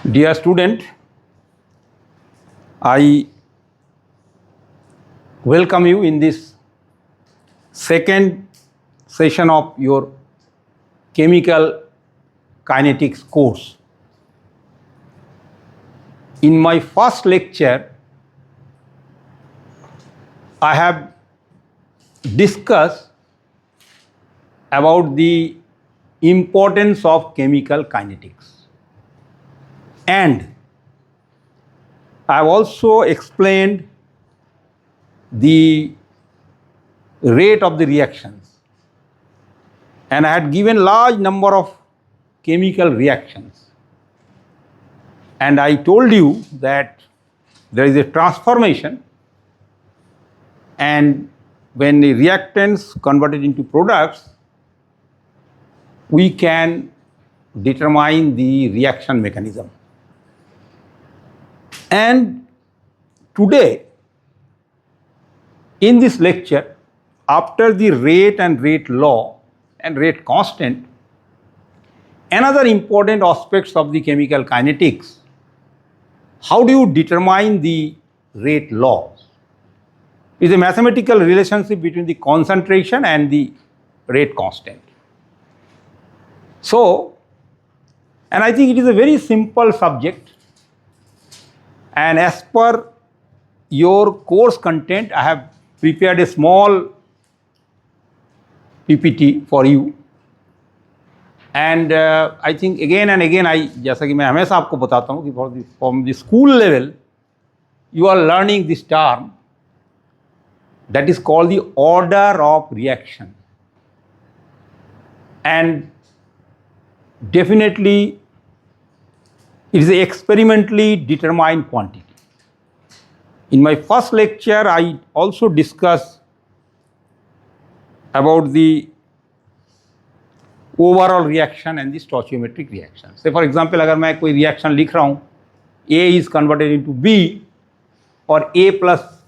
Dear student, I welcome you in this second session of your chemical kinetics course. In my first lecture, I have discussed about the importance of chemical kinetics, and I have also explained the rate of the reactions, and I had given large number of chemical reactions, and I told you that there is a transformation, and when the reactants converted into products, we can determine the reaction mechanism. And today, in this lecture, after the rate and rate law and rate constant, another important aspects of the chemical kinetics, how do you determine the rate laws? Is a mathematical relationship between the concentration and the rate constant. So, and I think it is a very simple subject, and as per your course content, I have prepared a small PPT for you, and I think again and again जैसा कि मैं हमेशा आपको बताता हूँ कि from the school level you are learning this term that is called the order of reaction, and definitely it is an experimentally determined quantity. In my first lecture, I also discussed about the overall reaction and the stoichiometric reaction. Say for example, अगर मैं कोई reaction लिख रहा हूँ, A is converted into B or A plus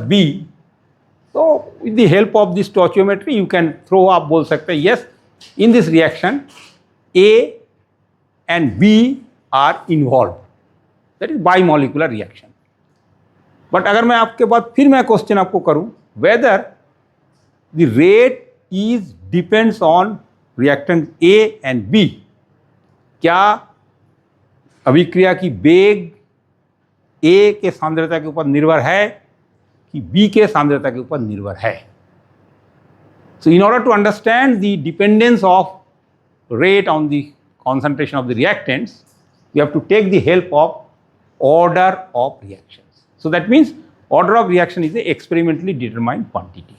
B, so with the help of this stoichiometry you can throw up, बोल सकते हैं yes, in this reaction A and B are involved, that is bimolecular reaction. But अगर मैं आपके बाद फिर मैं question आपको करूं whether the rate is depends on reactant A and B, क्या अभिक्रिया की वेग A के सांद्रता के ऊपर निर्भर है कि B के सांद्रता के ऊपर निर्भर है? So in order to understand the dependence of rate on the concentration of the reactants, we have to take the help of order of reactions. So that means order of reaction is a experimentally determined quantity,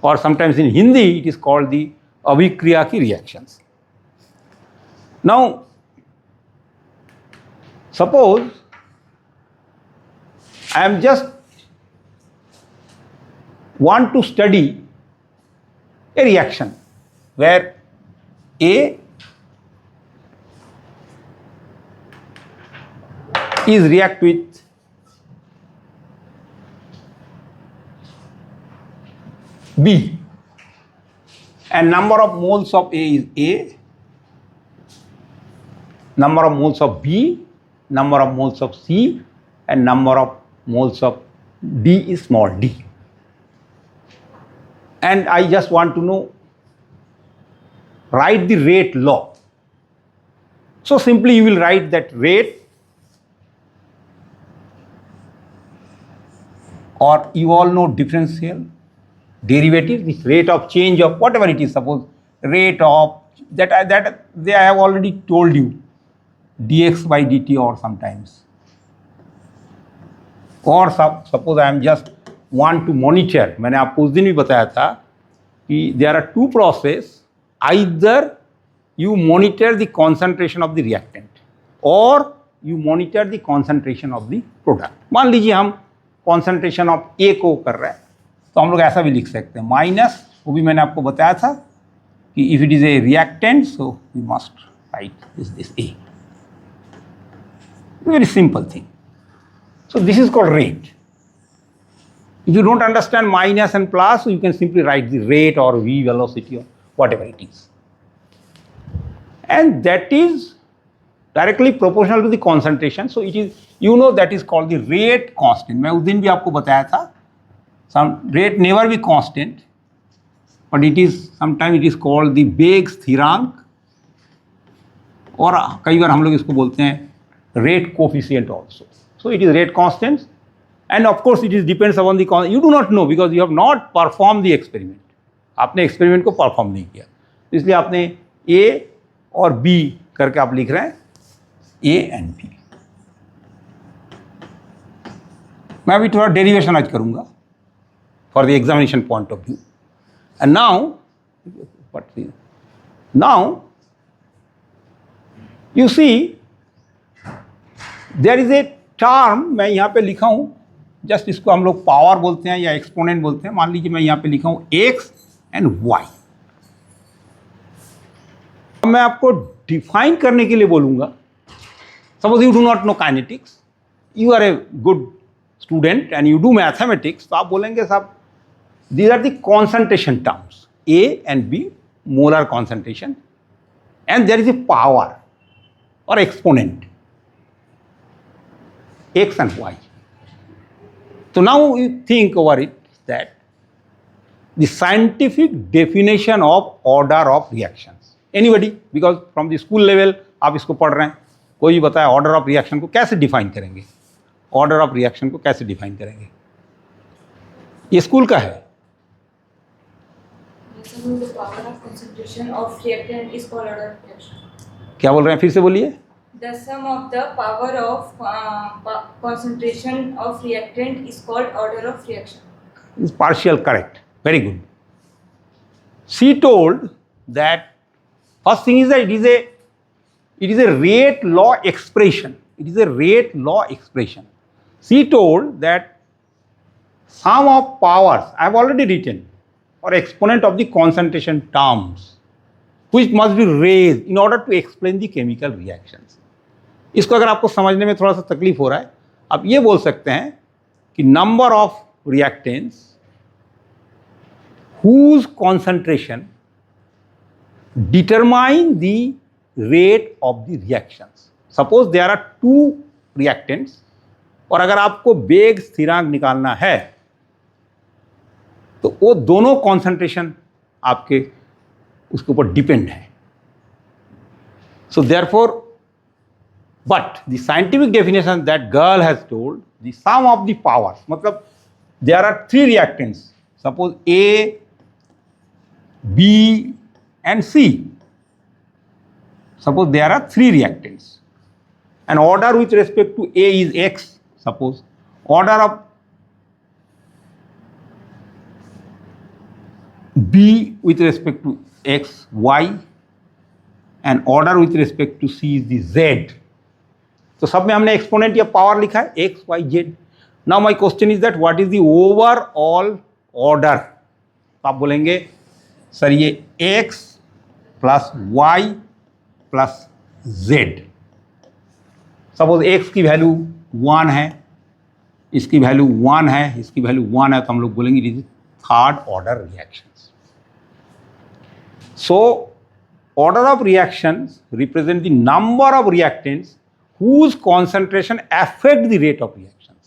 or sometimes in Hindi it is called the abhikriya ki reactions. Now, suppose I am just want to study a reaction where A is react with B, and number of moles of A is A, number of moles of B, number of moles of C, and number of moles of D is small d. And I just want to know, write the rate law. So simply you will write that rate, or you all know differential, derivative, the rate of change of whatever it is, suppose rate of that I have already told you, dx by dt, or sometimes, or suppose I am just want to monitor, मैंने आपको उस दिन भी बताया था कि there are two process, either you monitor the concentration of the reactant or you monitor the concentration of the product. मान लीजिए हम concentration of A को कर रहे हैं, तो हम लोग ऐसा भी लिख सकते हैं माइनस, वो भी मैंने आपको बताया था कि if it is a reactant, so we must write this A. Very simple thing. So this is called rate. If you don't understand minus and plus, so you can simply write the rate or V velocity or whatever it is. And that is directly proportional to the concentration. So it is, you know, that is called the rate constant. मैं उस दिन भी आपको बताया था, some rate never be constant, but it is sometimes it is called the वेग स्थिरांक, और कई बार हम लोग इसको बोलते हैं rate coefficient also. So it is rate constant, and of course it is depends upon the you do not know because you have not performed the experiment. आपने एक्सपेरिमेंट को परफॉर्म नहीं किया, इसलिए आपने ए और बी करके आप लिख रहे हैं ए एंड बी. मैं अभी थोड़ा डेरिवेशन आज करूंगा for the examination point of view. And now you see there is a term, मैं यहाँ पे लिखा हूँ, जस्ट इसको हम लोग पावर बोलते हैं या एक्सपोनेंट बोलते हैं. मान लीजिए मैं यहाँ पे लिखा हूँ एक्स एंड वाई. मैं आपको डिफाइन करने के लिए बोलूँगा. Suppose you do not know kinetics, you are a good student and you do mathematics, तो आप बोलेंगे साहब these are the concentration terms A and B, molar concentration, and there is a power और exponent X and Y. So now you think over it that the scientific definition of order of reactions. Anybody? Because from the school level आप इसको पढ़ रहे हैं, कोई भी बताए order of reaction को कैसे define करेंगे? Order of reaction को कैसे define करेंगे? ये स्कूल का है. The power of concentration of reactant is called order of reaction. क्या बोल रहे हैं, फिर से बोलिए. The sum of the power of concentration of reactant is called order of reaction. Is partial correct. Very good. She told that first thing is that it is a rate law expression. It is a rate law expression. She told that sum of powers, I have already written, or exponent of the concentration terms, which must be raised in order to explain the chemical reactions. इसको अगर आपको समझने में थोड़ा सा तकलीफ हो रहा है, आप ये बोल सकते हैं कि number of reactants whose concentration determine the rate of the reactions. Suppose there are two reactants, और अगर आपको वेग स्थिरांक निकालना है तो वो दोनों कॉन्सेंट्रेशन आपके उसके ऊपर डिपेंड है. So therefore, but the scientific definition that girl has told, the sum of the powers, मतलब there are three reactants, suppose A, B and C. Suppose there are three reactants, and order with respect to A is X, suppose order of B with respect to X, Y, and order with respect to C is the Z. तो सब में हमने exponent या power लिखा है x y z. Now my question is that what is the overall order. तो आप बोलेंगे सर ये x plus y plus z. Suppose x की वैल्यू 1 है, इसकी वैल्यू 1 है, इसकी वैल्यू 1 है, तो हम लोग बोलेंगे it is third order reactions. So order of reactions represent the number of reactants whose concentration affect the rate of reactions.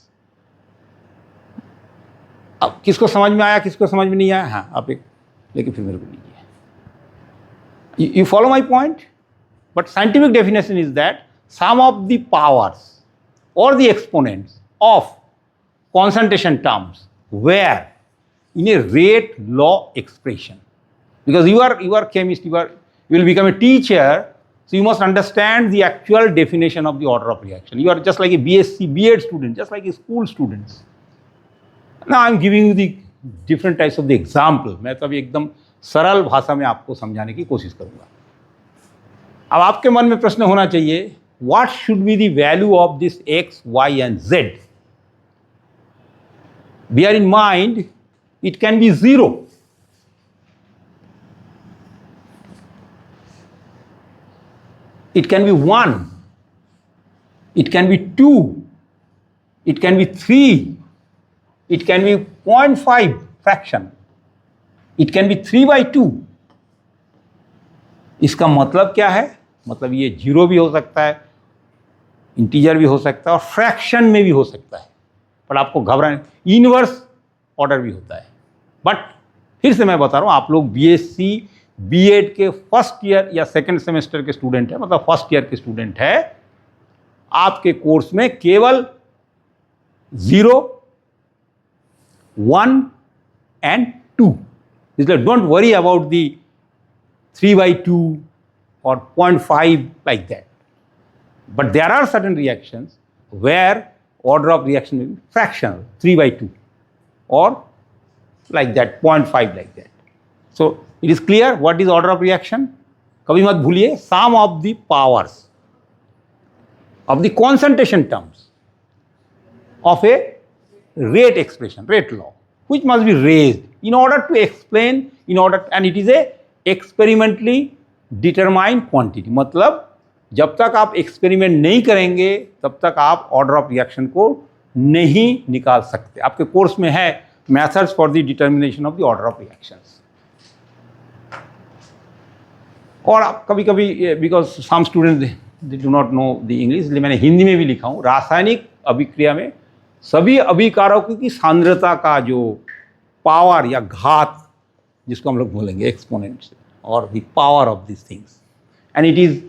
अब किसको समझ में आया, किसको समझ में नहीं आया? हाँ, आप एक लेकिन फिर मेरे को लीजिए. You follow my point? But scientific definition is that sum of the powers or the exponents of concentration terms where in a rate law expression. Because you are chemist, you will become a teacher. So you must understand the actual definition of the order of reaction. You are just like a BSc, B.Ed student, just like a school students. Now I am giving you the different types of the example. मैं तो अभी एकदम सरल भाषा में आपको समझाने की कोशिश करूँगा. अब आपके मन में प्रश्न होना चाहिए, what should be the value of this X, Y and Z? Bear in mind, it can be 0. It can be 1, it can be 2, it can be 3, it can be 0.5 fraction, it can be 3/2. इसका मतलब क्या है? मतलब ये 0 भी हो सकता है, इंटीजर भी हो सकता है और फ्रैक्शन में भी हो सकता है, पर आपको घबराने, इनवर्स ऑर्डर भी होता है। बट फिर से मैं बता रहा हूँ, आप लोग बीएससी बीएड के फर्स्ट ईयर या सेकंड सेमेस्टर के स्टूडेंट हैं, मतलब फर्स्ट ईयर के स्टूडेंट है, आपके कोर्स में केवल 0, 1 and 2, इसलिए don't worry about the 3/2 or 0.5 like that. But there are certain reactions where order of reaction will be fractional, 3/2 or like that, 0.5 like that. So it is clear what is order of reaction. कभी मत भूलिए, sum of the powers of the concentration terms of a rate expression, rate law, which must be raised in order to explain, and it is a experimentally determined quantity. मतलब जब तक आप experiment नहीं करेंगे तब तक आप ऑर्डर ऑफ रिएक्शन को नहीं निकाल सकते। आपके कोर्स में है methods for the determination of the order of reactions. और आप कभी कभी, because some student they do not know the English, इसलिए मैंने हिंदी में भी लिखा हूँ, रासायनिक अभिक्रिया में सभी अभिकारकों की सांद्रता का जो पावर या घात, जिसको हम लोग बोलेंगे एक्सपोनेंट्स, और the power of this things, and it is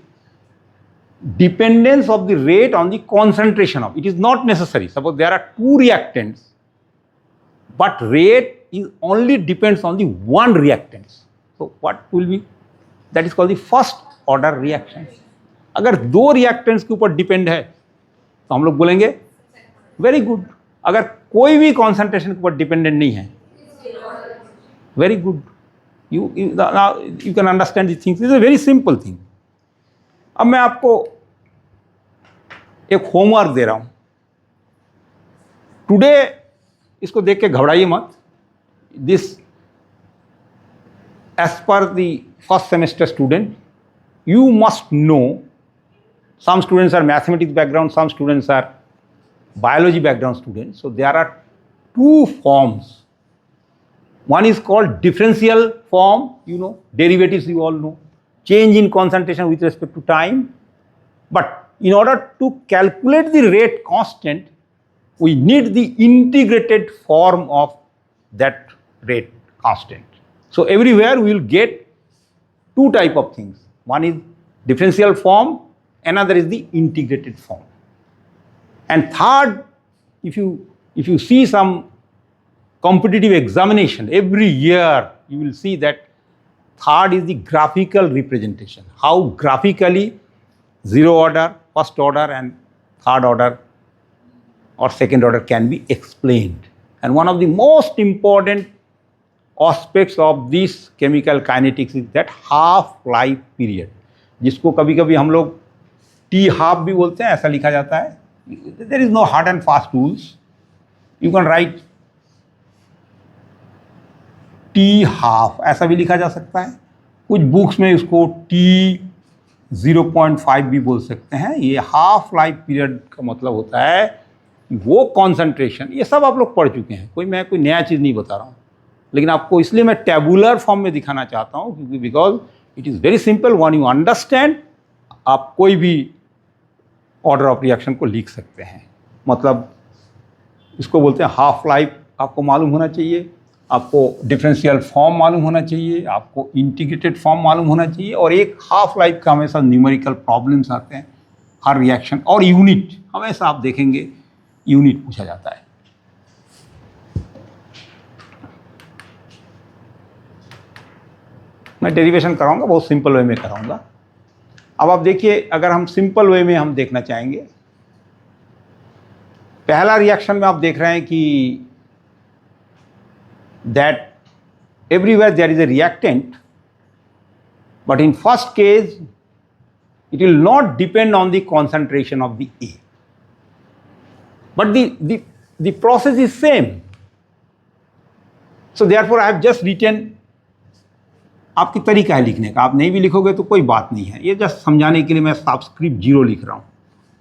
dependence of the rate on the concentration of, it is not necessary, suppose there are 2 reactants but rate is only depends on the one reactants, so what will be, that is called the first order reaction. अगर 2 reactants के ऊपर depend है तो हम लोग बोलेंगे very good. अगर कोई भी कॉन्सेंट्रेशन के ऊपर डिपेंडेंट नहीं है, very good, you can understand this things, is a very simple thing. अब मैं आपको एक होमवर्क दे रहा हूं टुडे, इसको देख के घबराइए मत। This as per the first semester student you must know, some students are mathematics background, some students are biology background students, so there are 2 forms. One is called differential form, you know, derivatives you all know, change in concentration with respect to time. But in order to calculate the rate constant, we need the integrated form of that rate constant. So everywhere we will get 2 type of things. One is differential form, another is the integrated form. And third, if you see some competitive examination every year, you will see that third is the graphical representation. How graphically 0 order, first order and third order or second order can be explained. And one of the most important aspects of this chemical kinetics is that half life period, जिसको कभी कभी हम लोग T half भी बोलते हैं, ऐसा लिखा जाता है। There is no hard and fast rules. You can write T half, ऐसा भी लिखा जा सकता है। कुछ बुक्स में इसको T 0.5 भी बोल सकते हैं। ये हाफ लाइफ पीरियड का मतलब होता है वो कॉन्सेंट्रेशन, ये सब आप लोग पढ़ चुके हैं, मैं कोई नया चीज़ नहीं बता रहा हूँ, लेकिन आपको इसलिए मैं टेबुलर फॉर्म में दिखाना चाहता हूँ क्योंकि because it is very simple, one you understand, आप कोई भी ऑर्डर ऑफ रिएक्शन को लिख सकते हैं। मतलब इसको बोलते हैं हाफ लाइफ, आपको मालूम होना चाहिए, आपको डिफरेंशियल फॉर्म मालूम होना चाहिए, आपको इंटीग्रेटेड फॉर्म मालूम होना चाहिए, और एक हाफ लाइफ का हमेशा न्यूमेरिकल प्रॉब्लम्स आते हैं हर रिएक्शन, और यूनिट हमेशा आप देखेंगे यूनिट पूछा जाता है। मैं डेरिवेशन कराऊंगा, बहुत सिंपल वे में कराऊंगा। अब आप देखिए, अगर हम सिंपल वे में हम देखना चाहेंगे, पहला रिएक्शन में आप देख रहे हैं कि that everywhere there is a reactant, but in first case it will not depend on the concentration of the A, but the process is same. So therefore I have just written, आपकी तरीका है लिखने का, आप नहीं भी लिखोगे तो कोई बात नहीं है, ये जस्ट समझाने के लिए मैं सबस्क्रिप्ट 0 लिख रहा हूँ।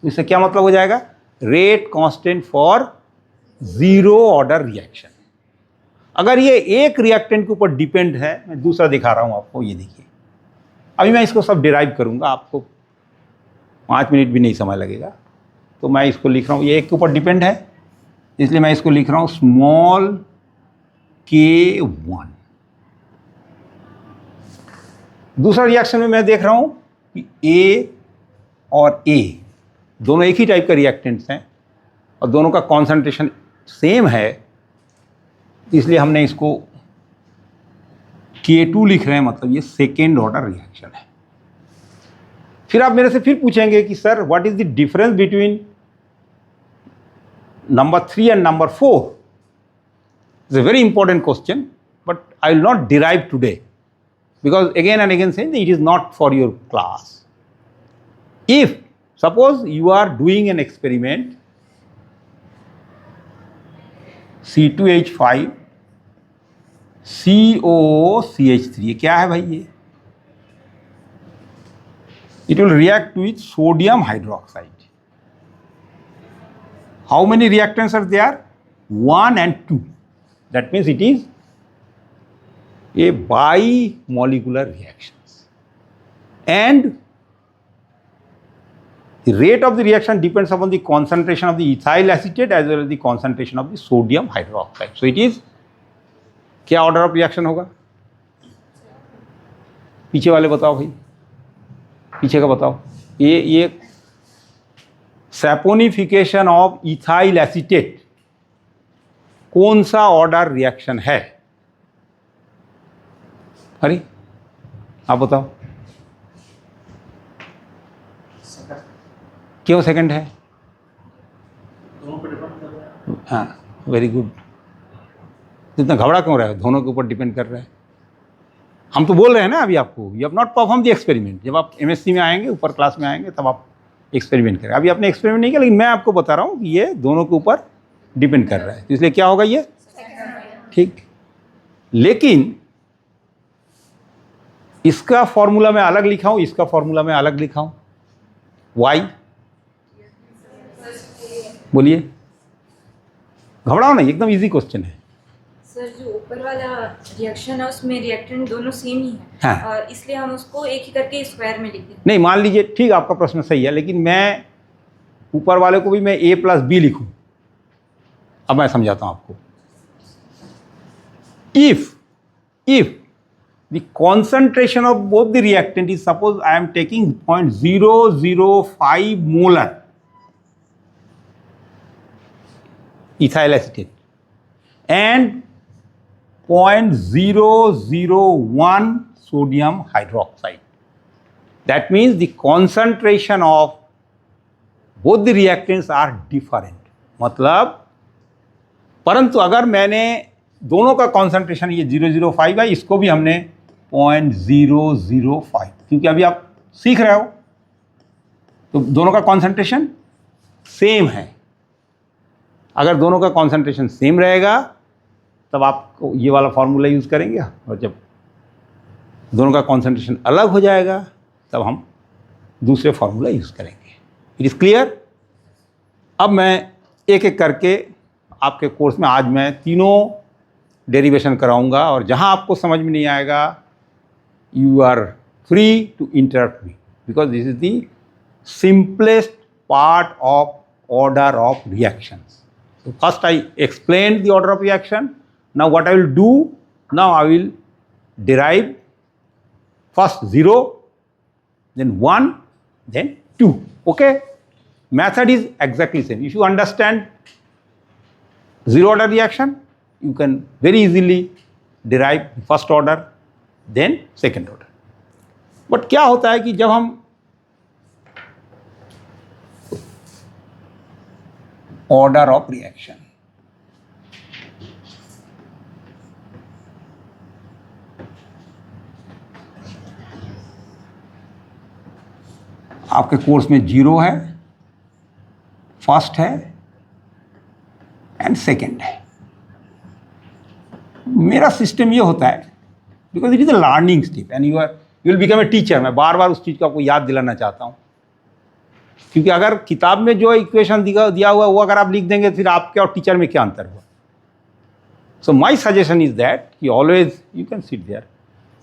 इससे क्या मतलब हो जाएगा, rate constant for 0 order reaction. अगर ये एक रिएक्टेंट के ऊपर डिपेंड है, मैं दूसरा दिखा रहा हूँ आपको, ये देखिए, अभी मैं इसको सब डिराइव करूँगा, आपको 5 मिनट भी नहीं समय लगेगा। तो मैं इसको लिख रहा हूँ, ये एक के ऊपर डिपेंड है, इसलिए मैं इसको लिख रहा हूँ स्मॉल K1। दूसरा रिएक्शन में मैं देख रहा हूँ कि A और A दोनों एक ही टाइप का रिएक्टेंट्स हैं और दोनों का कॉन्सेंट्रेशन सेम है, इसलिए हमने इसको K2 लिख रहे हैं, मतलब ये सेकेंड ऑर्डर रिएक्शन है। फिर आप मेरे से फिर पूछेंगे कि sir what is the difference between number 3 and number 4? It's a very important question, but I will not derive today because again and again saying that it is not for your class. If suppose you are doing an experiment, C2H5 COOCH3, ये क्या है भाई? ये it will react with sodium hydroxide. How many reactants are there? 1 and 2. That means it is a bimolecular reactions. And the rate of the reaction depends upon the concentration of the ethyl acetate as well as the concentration of the sodium hydroxide. So it is, क्या order of reaction होगा? पीछे वाले बताओ भाई, पीछे का बताओ। ये सैपोनिफिकेशन ऑफ इथाइल एसीटेट कौन सा ऑर्डर रिएक्शन है? अरे आप बताओ, क्यों सेकंड है? हाँ, वेरी गुड। इतना घबरा क्यों रहे हो? दोनों के ऊपर डिपेंड कर रहा है। हम तो बोल रहे हैं ना अभी आपको, you have not perform the experiment. जब आप एमएससी में आएंगे, ऊपर क्लास में आएंगे, तब आप एक्सपेरिमेंट करें। अभी आपने एक्सपेरिमेंट नहीं किया, लेकिन मैं आपको बता रहा हूँ कि ये दोनों के ऊपर डिपेंड कर रहा है, तो इसलिए क्या होगा ये? ठीक। लेकिन इसका फॉर्मूला मैं अलग लिखा हूँ, इसका फॉर्मूला मैं अलग लिखा हूँ। वाई? बोलिए, घबराओ नहीं, एकदम इजी क्वेश्चन है। सर जो ऊपर वाला रिएक्शन है उसमें रिएक्टेंट दोनों सेम ही है। हाँ। और इसलिए हम उसको एक ही करके स्क्वायर में लिख देते हैं। नहीं, मान लीजिए, ठीक, आपका प्रश्न सही है, लेकिन मैं ऊपर वाले को भी मैं A + B लिखूं। अब मैं समझाता हूं आपको। if the concentration of both the reactant is, suppose I am taking 0.005 molar ethyl acetate and 0.001 sodium hydroxide. That means the concentration of both the reactants are different. मतलब, परंतु अगर मैंने दोनों का कॉन्सेंट्रेशन ये 005 है, इसको भी हमने 0.005, क्योंकि अभी आप सीख रहे हो, तो दोनों का कॉन्सेंट्रेशन सेम है। अगर दोनों का कॉन्सेंट्रेशन सेम रहेगा तब आपको ये वाला फॉर्मूला यूज़ करेंगे, और जब दोनों का कॉन्सेंट्रेशन अलग हो जाएगा तब हम दूसरे फॉर्मूला यूज़ करेंगे। It is clear? अब मैं एक एक करके आपके कोर्स में आज मैं तीनों डेरिवेशन कराऊंगा, और जहां आपको समझ में नहीं आएगा, you are free to interrupt me, because this is the simplest part of order of reactions. So first I explained the order of reaction. Now what I will do? Now I will derive first 0, then 1, then 2. Okay? Method is exactly same. If you understand zero order reaction, you can very easily derive first order, then second order. But क्या होता है कि जब हम order of reaction, आपके course में 0 है, first है एंड सेकंड है. मेरा सिस्टम ये होता है, because it is a learning step and you will become a teacher. मैं बार बार उस चीज़ को आपको याद दिलाना चाहता हूँ, क्योंकि अगर किताब में जो इक्वेशन दिया हुआ वो अगर आप लिख देंगे, फिर आपके और टीचर में क्या अंतर हुआ. So my suggestion is that कि always you can sit there,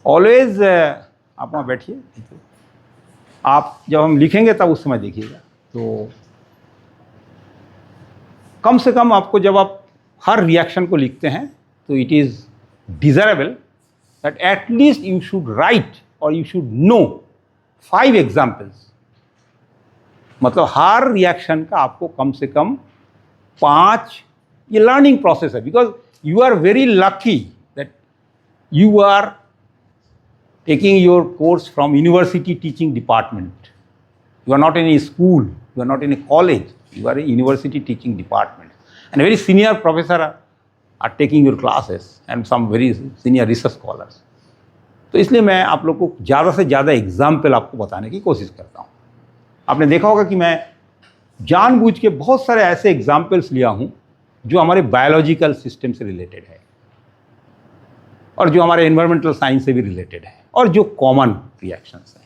always आप वहाँ बैठिए. आप जब हम लिखेंगे तब उस समय देखिएगा. तो कम से कम आपको जब आप हर रिएक्शन को लिखते हैं तो it is desirable that at least you should write और यू शुड नो 5 एग्जाम्पल्स। मतलब हर रिएक्शन का आपको कम से कम 5, ये लर्निंग प्रोसेस है, because you are very lucky that you are taking your course from university teaching department. You are not in a school, you are not in a college, you are a university teaching department. And very senior professor are taking your classes and some very senior research scholars. तो इसलिए मैं आप लोग को ज़्यादा से ज़्यादा example आपको बताने की कोशिश करता हूँ. आपने देखा होगा कि मैं जानबूझ के बहुत सारे ऐसे एग्जाम्पल्स लिया हूँ जो हमारे बायोलॉजिकल सिस्टम से रिलेटेड है और जो हमारे एनवायरमेंटल साइंस से भी रिलेटेड है और जो कॉमन रिएक्शंस हैं.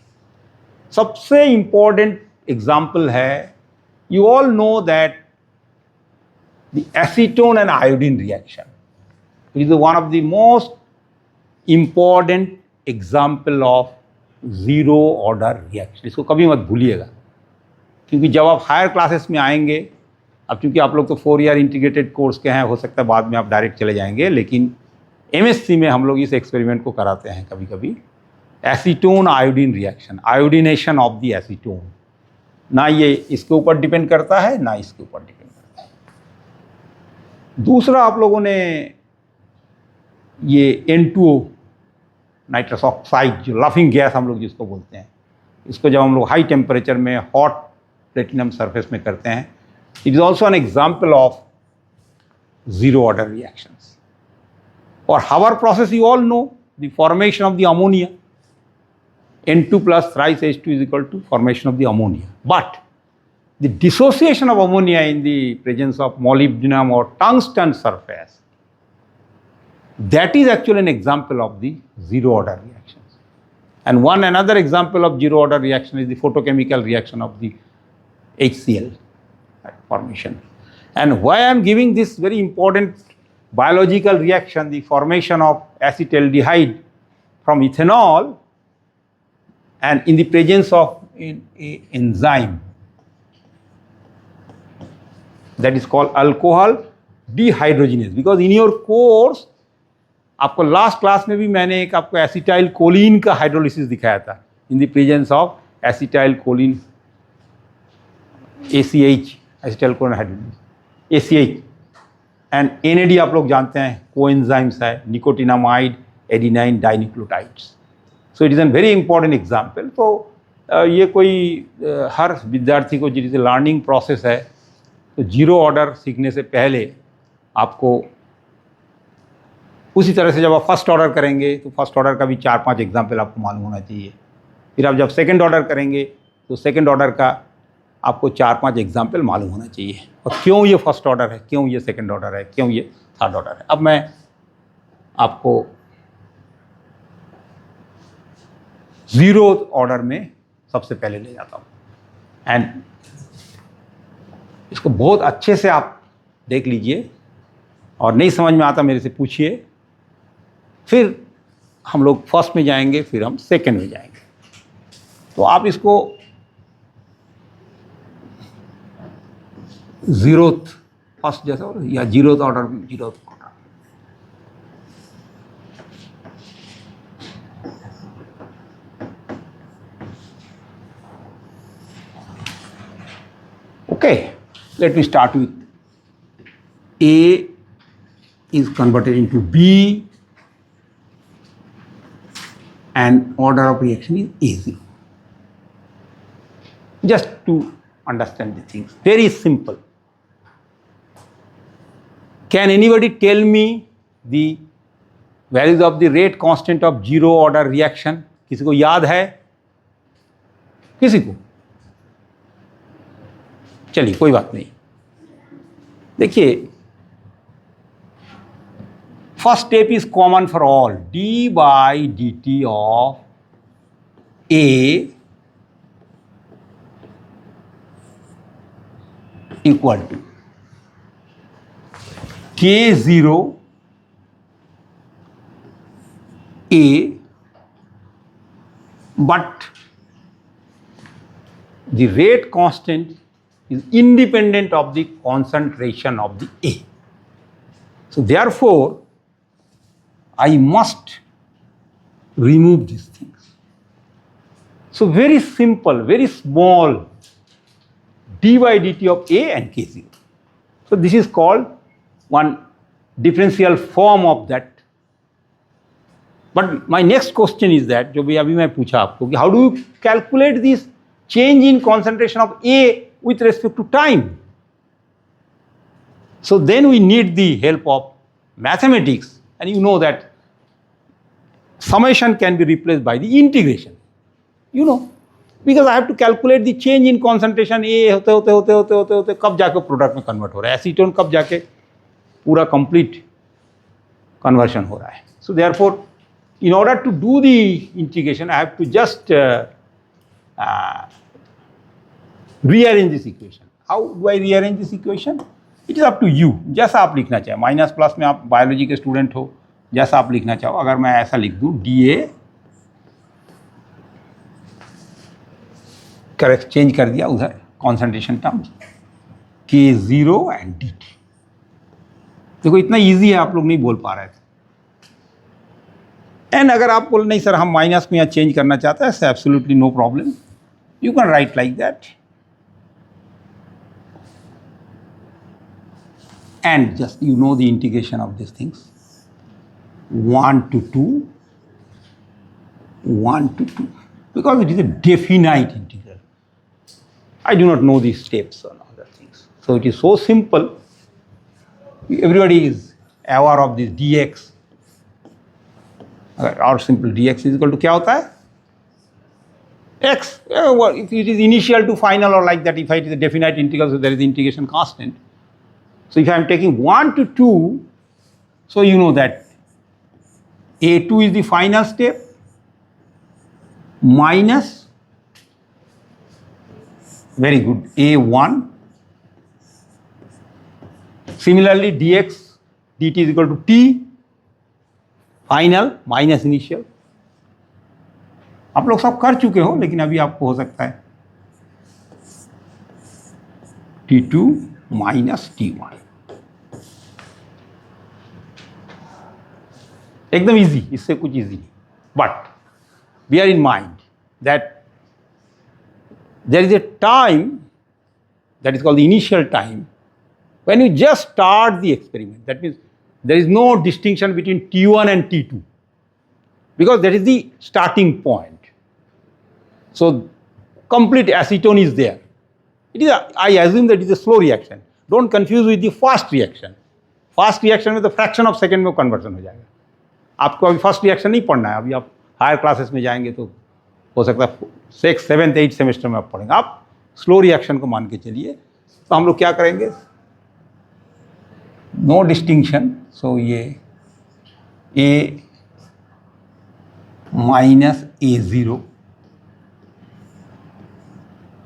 सबसे इंपॉर्टेंट एग्जाम्पल है, you all know that the acetone and iodine reaction is one of the most important example of zero order reaction. इसको कभी मत भूलिएगा, क्योंकि जब आप हायर क्लासेस में आएंगे, अब चूंकि आप लोग तो 4 ईयर इंटीग्रेटेड कोर्स के हैं, हो सकता है बाद में आप डायरेक्ट चले जाएंगे, लेकिन एमएससी में हम लोग इस एक्सपेरिमेंट को कराते हैं कभी कभी. Acetone iodine reaction, iodination of the acetone, ना ये इसके ऊपर डिपेंड करता है ना इसके ऊपर डिपेंड करता है. दूसरा, आप लोगों ने ये N2O नाइट्रस ऑक्साइड, जो लाफिंग गैस हम लोग जिसको बोलते हैं, इसको जब हम लोग हाई टेम्परेचर में हॉट प्लेटिनम सरफेस में करते हैं, it is also an example of zero order reactions. और Haber process you all know, the formation of the ammonia, N2 plus thrice H2 is equal to formation of the ammonia. But the dissociation of ammonia in the presence of molybdenum or tungsten surface, that is actually an example of the zero order reactions. And another example of zero order reaction is the photochemical reaction of the HCl formation. And why I am giving this very important biological reaction, the formation of acetaldehyde from ethanol, and in the presence of an enzyme that is called alcohol dehydrogenase. Because in your course, आपको last class में भी मैंने एक आपको acetyl choline का hydrolysis दिखाया था, in the presence of acetyl choline ACH, acetyl choline hydrolysis ACH. And NAD आप लोग जानते हैं कोएंजाइम्स है, nicotinamide adenine dinucleotides. So it is an very important example. तो ये कोई हर विद्यार्थी को जिसे लर्निंग प्रोसेस है, तो जीरो ऑर्डर सीखने से पहले आपको उसी तरह से जब आप फर्स्ट ऑर्डर करेंगे तो फर्स्ट ऑर्डर का भी 4-5 एग्जाम्पल आपको मालूम होना चाहिए. फिर आप जब सेकंड ऑर्डर करेंगे तो सेकंड ऑर्डर का आपको 4-5 एग्जाम्पल मालूम होना चाहिए, और क्यों ये फर्स्ट ऑर्डर है, क्यों ये सेकंड ऑर्डर है, क्यों ये थर्ड ऑर्डर है. अब मैं आपको ज़ीरो ऑर्डर में सबसे पहले ले जाता हूँ, एंड इसको बहुत अच्छे से आप देख लीजिए, और नहीं समझ में आता मेरे से पूछिए. फिर हम लोग फर्स्ट में जाएंगे, फिर हम सेकंड में जाएंगे. तो आप इसको ज़ीरोथ फर्स्ट जैसा या zeroth order, zeroth order. Okay, let me start with A is converted into B and order of reaction is A0. Just to understand the things, very simple. Can anybody tell me the values of the rate constant of zero order reaction? किसी को याद है? किसी को? चलिए कोई बात नहीं. देखिए, first step is common for all, d/dt of A equal to K0 A, but the rate constant is independent of the concentration of the A. So therefore, I must remove these things. So very simple, very small d by dt of A and K0. So this is called one differential form of that. But my next question is that, जो भी अभी मैं पूछा आपको कि how do you calculate this change in concentration of A with respect to time? So then we need the help of mathematics, and you know that summation can be replaced by the integration. You know, because I have to calculate the change in concentration A होते होते होते होते होते होते कब जाके product में convert हो रहा है, एसीटोन कब जाके पूरा कंप्लीट कन्वर्शन हो रहा है. So therefore, in order to do the integration, I have to just rearrange this equation. How do I rearrange this equation? It is up to you. जैसा आप लिखना चाहें, माइनस प्लस में आप बायोलॉजी के स्टूडेंट हो, जैसा आप लिखना चाहो. अगर मैं ऐसा लिख दूं DA, करेक्ट चेंज कर दिया उधर concentration terms K0 and dt. देखो इतना इजी है, आप लोग नहीं बोल पा रहे थे. एंड अगर आप बोल नहीं सर हम माइनस को यहाँ चेंज करना चाहते हैं, absolutely no problem, you can write like that. And just you know the integration of these things, 1 to 2, 1 to 2, because it is a definite integral. I do not know these steps and other things. So it is so simple. Everybody is aware of this dx. Or simple dx is equal to क्या होता है? X. If it is initial to final or like that, if it is a definite integral, so there is the integration constant. So if I am taking 1 to 2, so you know that A2 is the final step minus, very good, A1. Similarly, dx dt is equal to t, final minus initial. आप लोग सब कर चुके हो, लेकिन अभी आपको हो सकता है T2 minus T1. एकदम इजी, इससे कुछ इजी नहीं. But bear in mind that there is a time that is called the initial time when you just start the experiment. That means there is no distinction between T1 and T2 because that is the starting point. So complete acetone is there. It is I assume that it is a slow reaction. Don't confuse with the fast reaction. Fast reaction में तो fraction of second में conversion हो जाएगा. आपको अभी first reaction नहीं पढ़ना है, अभी आप हायर क्लासेस में जाएंगे तो हो सकता है 6th, 7th, 8th सेमेस्टर में आप पढ़ेंगे. आप स्लो रिएक्शन को मान के चलिए. तो हम लोग क्या करेंगे, नो डिस्टिंक्शन. सो ये A minus A0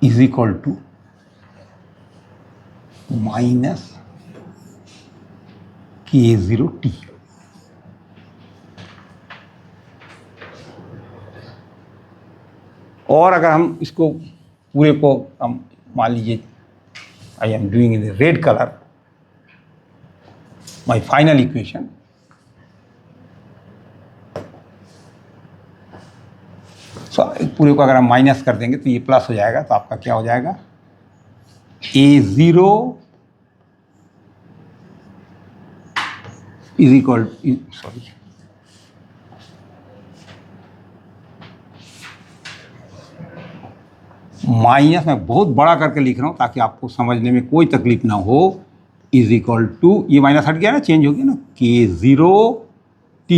is equal to minus K0t. और अगर हम इसको पूरे को हम मान लीजिए, I am doing in the red colour my final equation. So पूरे को अगर हम माइनस कर देंगे तो ये प्लस हो जाएगा. तो आपका क्या हो जाएगा, A0 is equal, sorry, minus मैं बहुत बड़ा करके लिख रहा हूँ ताकि आपको समझने में कोई तकलीफ ना हो, इज इक्वल टू, ये माइनस हट गया ना, चेंज हो गया ना, K0t.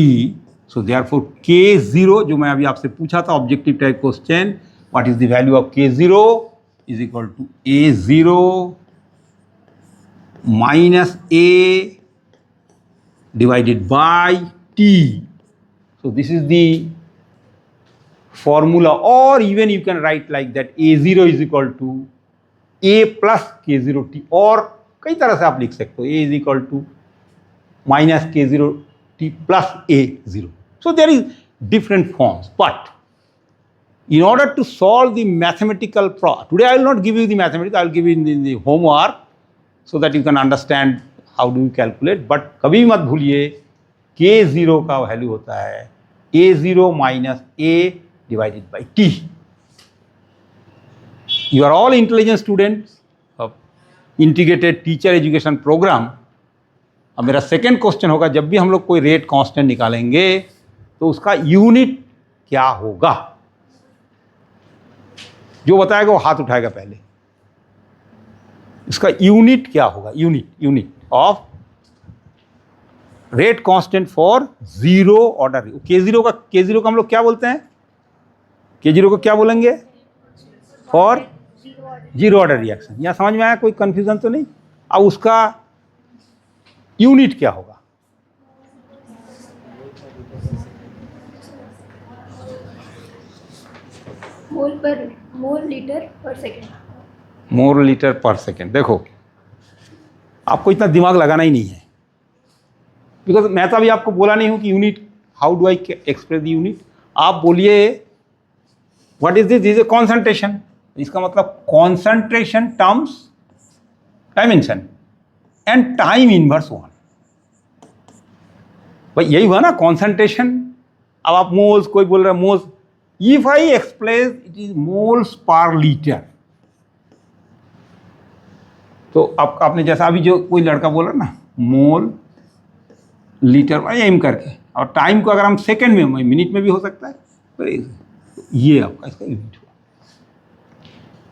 सो देयरफॉर K0 जो मैं अभी आपसे पूछा था objective type question, what is the value of K0 is equal to A0 minus A divided by t. So this is the formula, or even you can write like that, A0 is equal to A plus K0t, और कई तरह से आप लिख सकते हो, A is equal to minus K0t plus A0. So there is different forms, but in order to solve the mathematical problem, today I will not give you the mathematics, I will give you in the homework so that you can understand how do you calculate. But कभी मत भूलिए K0 का value होता है A0 minus A divided by T. You are all intelligent students of integrated teacher education program. अब मेरा second question होगा, जब भी हम लोग कोई रेट कांस्टेंट निकालेंगे तो उसका यूनिट क्या होगा? जो बताएगा वो हाथ उठाएगा पहले. इसका यूनिट क्या होगा? Unit of rate constant for zero order. K0 का हम लोग क्या बोलते हैं? K0 को क्या बोलेंगे? For zero order reaction. यहाँ समझ में आया? कोई कंफ्यूजन तो नहीं? अब उसका यूनिट क्या होगा? मोल लीटर पर सेकेंड. मोल लीटर पर सेकेंड. देखो, आपको इतना दिमाग लगाना ही नहीं है, बिकॉज मैं तो अभी आपको बोला नहीं हूँ कि unit, how do I express the unit. आप बोलिए what is this? A concentration. इसका मतलब concentration terms dimension and time inverse 1. भाई यही हुआ ना कॉन्सेंट्रेशन. अब आप मोल्स, कोई बोल रहा है moles. If I express it is moles per litre. तो अब आपने जैसा अभी जो कोई लड़का बोल रहा ना, मोल लीटर एम करके, और टाइम को अगर हम सेकंड में, मिनट में भी हो सकता है, तो ये आपका इसका यूनिट हुआ.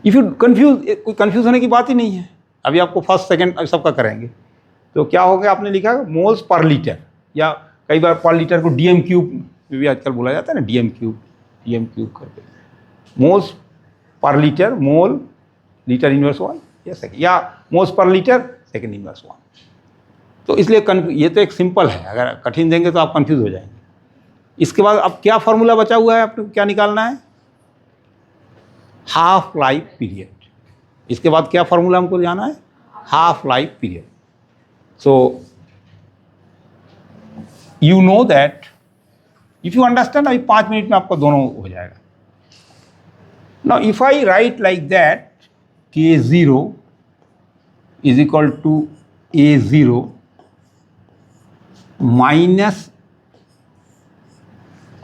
इफ यू कंफ्यूज, कोई कंफ्यूज होने की बात ही नहीं है. अभी आपको फर्स्ट सेकंड सबका करेंगे तो क्या हो गया? आपने लिखा मोल्स पर लीटर, या कई बार पर लीटर को डीएम क्यूब में भी आजकल बोला जाता है ना, डीएम क्यूब करके. Moles per litre, mole litre inverse 1 या moles per litre second inverse 1. तो इसलिए ये तो एक सिंपल है. अगर कठिन देंगे तो आप कंफ्यूज हो जाएंगे. इसके बाद अब क्या फॉर्मूला बचा हुआ है? आपको क्या निकालना है? Half life period. इसके बाद क्या फॉर्मूला हमको जाना है? Half life period. So you know that if you understand, अभी 5 मिनट में आपको दोनों हो जाएगा. Now if I write like that, K0 is equal to A0 minus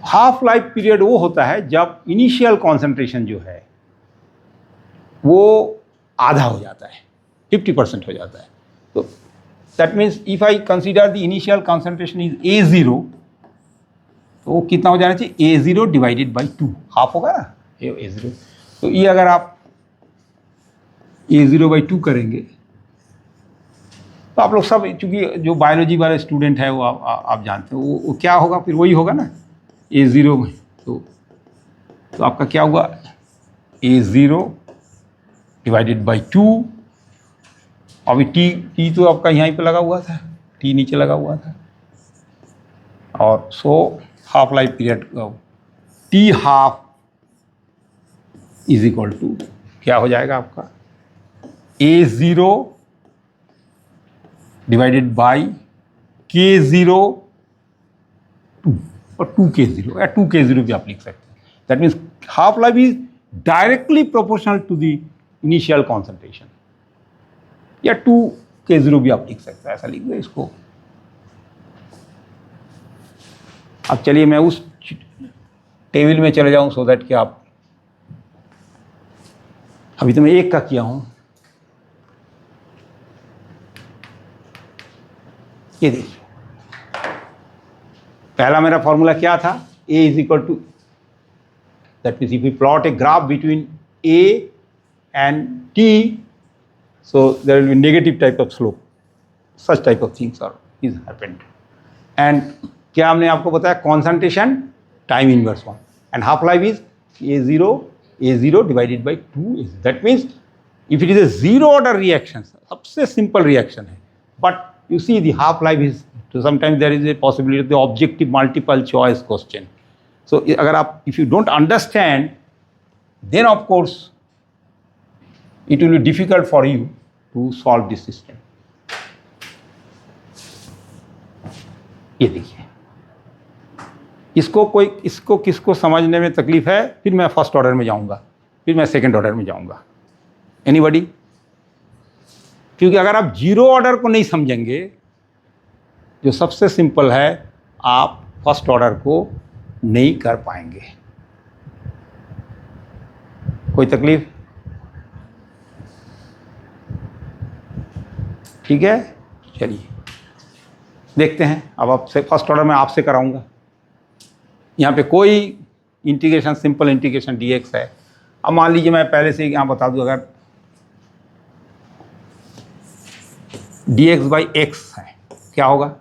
half life period वो होता है जब इनिशियल कॉन्सेंट्रेशन जो है वो आधा हो जाता है, 50% हो जाता है. तो that means if I consider the initial concentration is A0, तो वो कितना हो जाना चाहिए? A0 divided by 2. हाफ होगा ना A0. तो ये अगर आप A0 बाई 2 करेंगे तो आप लोग सब, चूँकि जो बायोलॉजी वाले स्टूडेंट है वो आप जानते हो, वो क्या होगा फिर? वही होगा ना A0 में. तो आपका क्या हुआ? A0 divided by 2. अभी टी तो आपका यहीं पे लगा हुआ था, टी नीचे लगा हुआ था. और so half life period T half is equal to क्या हो जाएगा आपका? A0 डिवाइडेड बाई K0 2 और 2K0, या 2K0 भी आप लिख सकते हैं. That means half life is directly proportional to the initial concentration, या 2K0 भी आप लिख सकते हैं. ऐसा लिख दो इसको. अब चलिए मैं उस टेबल में चले जाऊं सो दैट कि आप, अभी तो मैं एक का किया हूं. ये देखिए, पहला मेरा फॉर्मूला क्या था? A is equal to, that means if you plot a graph between A and T, so there will be negative type of slope. Such type of things is happened. And क्या हमने आपको बताया? concentration time inverse 1, and half life is A0 divided by 2. That means if it is a zero order reaction, सबसे simple reaction है, but you see the half life is, so sometimes there is a possibility of the objective multiple choice question. So अगर आप, if you don't understand, then of course it will be difficult for you to solve this system. ये देखिए, इसको किसको समझने में तकलीफ है, फिर मैं फर्स्ट ऑर्डर में जाऊंगा, फिर मैं सेकंड ऑर्डर में जाऊंगा। एनीबॉडी? क्योंकि अगर आप जीरो ऑर्डर को नहीं समझेंगे, जो सबसे सिंपल है, आप फर्स्ट ऑर्डर को नहीं कर पाएंगे। कोई तकलीफ? ठीक है, चलिए देखते हैं। अब आपसे फर्स्ट ऑर्डर में आपसे कराऊंगा। यहाँ पे कोई इंटीग्रेशन, सिंपल इंटीग्रेशन dx है। अब मान लीजिए मैं पहले से यहाँ बता दूँ, अगर dx/x है, क्या होगा?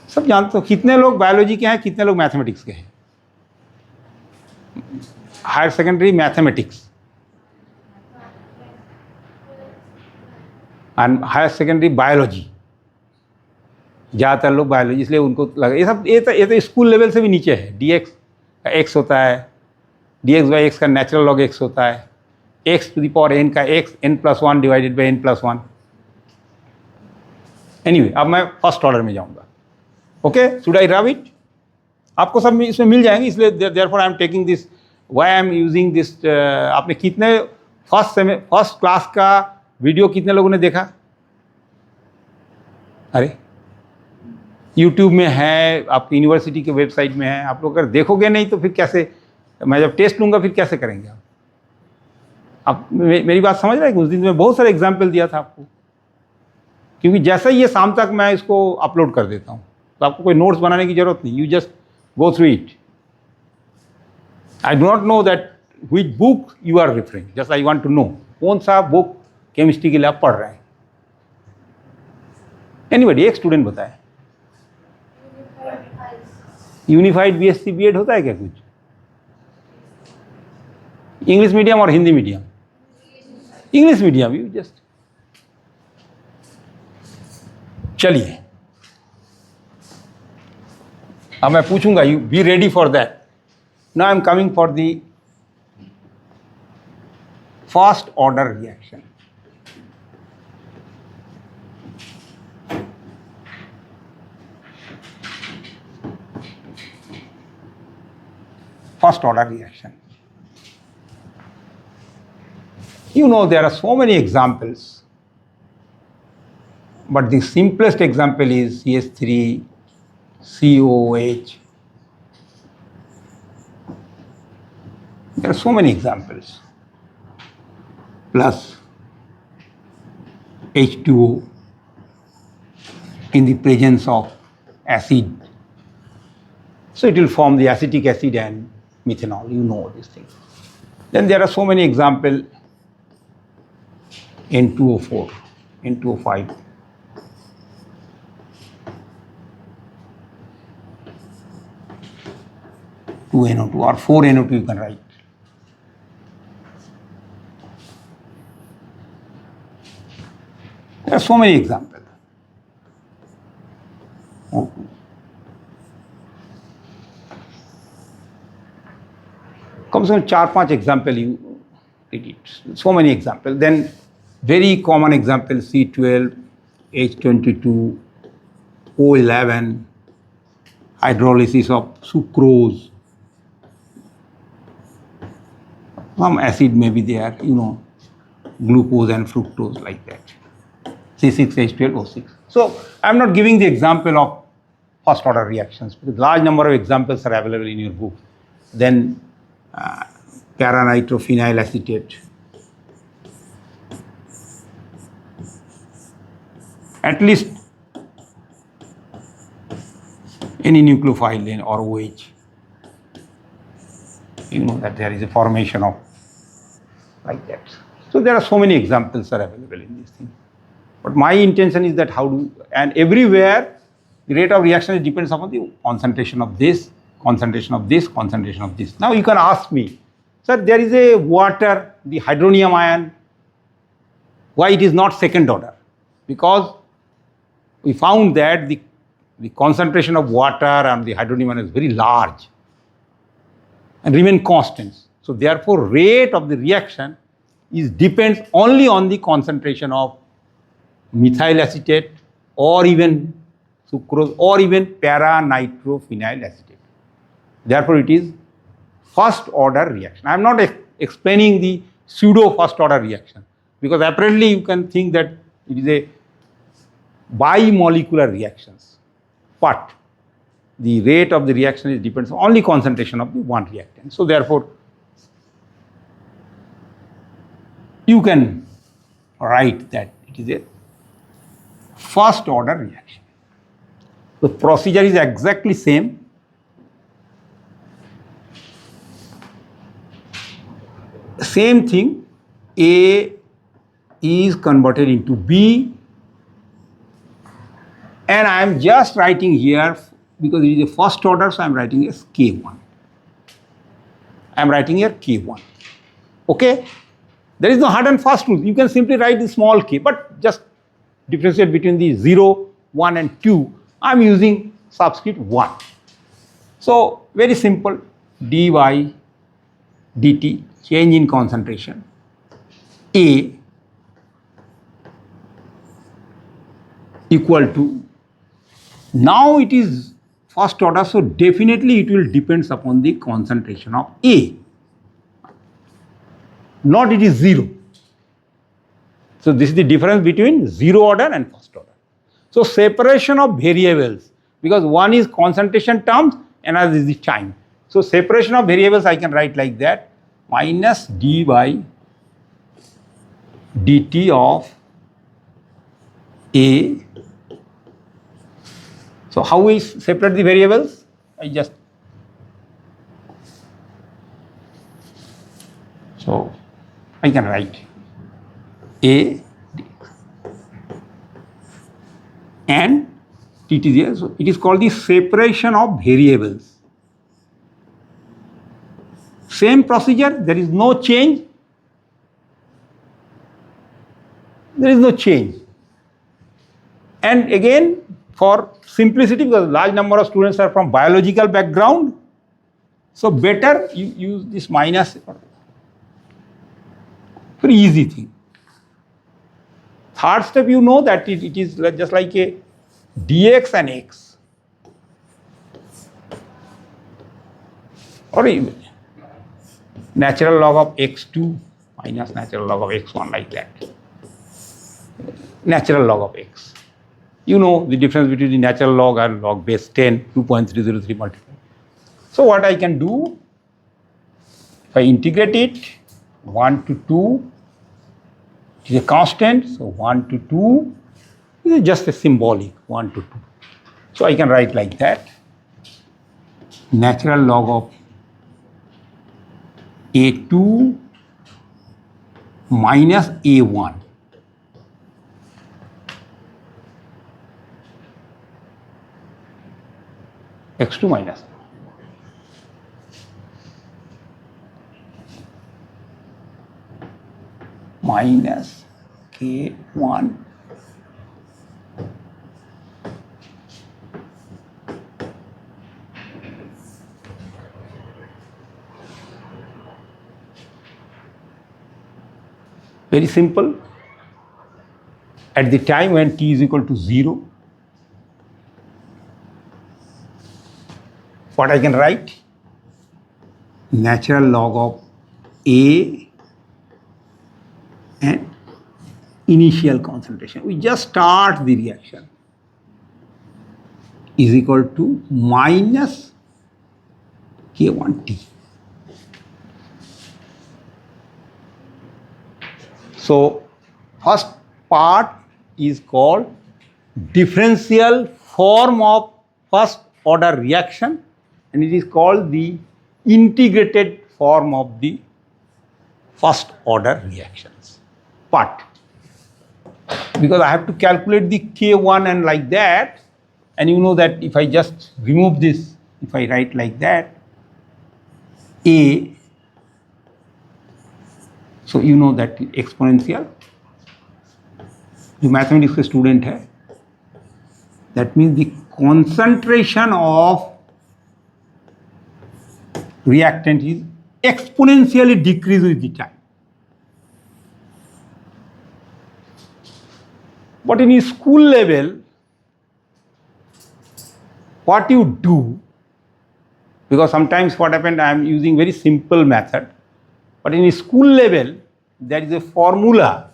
सब जानते हो। कितने लोग बायोलॉजी के हैं, कितने लोग मैथमेटिक्स के हैं? Higher secondary mathematics and higher secondary biology, ज़्यादातर लोग बायोलॉजी, इसलिए उनको लगा ये तो स्कूल लेवल से भी नीचे है। dx का x होता है, dx/x का नेचुरल लॉग x होता है, x⁴n का x n+1 divided by n+1। Anyway, अब मैं फर्स्ट ऑर्डर में जाऊंगा। Okay, should I rub it? आपको सब इसमें मिल जाएंगे, इसलिए therefore I am taking this, why I am using this. आपने कितने फर्स्ट क्लास का वीडियो कितने लोगों ने देखा? अरे YouTube में है, आपकी यूनिवर्सिटी के वेबसाइट में है। आप लोग अगर देखोगे नहीं तो फिर कैसे, मैं जब टेस्ट लूँगा फिर कैसे करेंगे आप मेरी बात समझ रहे हैं? उस दिन में बहुत सारे एग्जाम्पल दिया था आपको, क्योंकि जैसा ही ये शाम तक मैं इसको अपलोड कर देता हूँ, तो आपको कोई नोट्स बनाने की जरूरत नहीं। You just go through it. I do not know that which book you are referring, just I want to know कौन सा बुक केमिस्ट्री के लिए आप पढ़ रहे हैं। एनीबॉडी? एक स्टूडेंट बताए। यूनिफाइड BSc B.Ed होता है क्या कुछ? इंग्लिश मीडियम और Hindi medium? English medium. You just, चलिए अब मैं पूछूंगा, you be ready for that. Now I am coming for the first order reaction. First order reaction. You know, there are so many examples, but the simplest example is CH3 COOH. There are so many examples. Plus H2O in the presence of acid. So it will form the acetic acid and methanol. You know these things. Then there are so many examples. N2O4, N2O5. Two NO2 or 4 NO2 you can write. There are so many examples. O2. कम से कम 4-5 example you it, so many example. Then very common example C12, H22, O11, hydrolysis of sucrose. some acid may be there, you know, glucose and fructose like that, C6H12O6. So I am not giving the example of first order reactions because large number of examples are available in your book. Then para-nitrophenyl acetate, at least any nucleophile or OH, you know that there is a formation of like that. So there are so many examples are available in this thing. But my intention is that how do, and everywhere the rate of reaction depends upon the concentration of this, concentration of this, concentration of this. Now you can ask me, sir, there is a water, the hydronium ion, why it is not second order? Because we found that the concentration of water and the hydronium ion is very large and remain constant. So therefore rate of the reaction is depends only on the concentration of methyl acetate or even sucrose, or even para-nitrophenyl acetate. Therefore, it is first order reaction. I am not explaining the pseudo first order reaction, because apparently you can think that it is a bimolecular reactions, but the rate of the reaction is depends only concentration of the one reactant. So therefore, you can write that it is a first order reaction. The procedure is exactly same. Same thing, A is converted into B, and I am just writing here because it is a first order, so I am writing as K1. I am writing here K1. Okay? There is no hard and fast rule. You can simply write the small k, but just differentiate between the 0, 1 and 2. I am using subscript 1. So, very simple, dy dt, change in concentration, A equal to, now it is first order, so definitely it will depends upon the concentration of A, not it is 0. So this is the difference between 0 order and first order. So separation of variables, because one is concentration terms, another is the time. So separation of variables I can write like that, minus d by dt of A. So how we separate the variables? I can write A and it is here. So it is called the separation of variables. Same procedure, there is no change. There is no change. And again, for simplicity, because large number of students are from biological background, so better you use this minus. Very easy thing. Third step, you know that it is just like a dx and x, or even natural log of x2 minus natural log of x1, like that. Natural log of x. You know the difference between the natural log and log base 10, 2.303 multiplied. So what I can do, if I integrate it, 1 to 2, it is a constant, so 1 to 2 is just a symbolic 1 to 2. So I can write like that, natural log of A2 minus A1. X2 minus minus K1 very simple. At the time when t is equal to 0, what I can write? Natural log of A and initial concentration. We just start the reaction is equal to minus K1T. So first part is called differential form of first order reaction, and it is called the integrated form of the first order reactions. But because I have to calculate the K1 and like that, and you know that if I just remove this, if I write like that, A, so you know that exponential, जो mathematics के student है, that means the concentration of reactant is exponentially decreased with the time. But in school level, what you do, because sometimes what happened, I am using very simple method, but in school level there is a formula.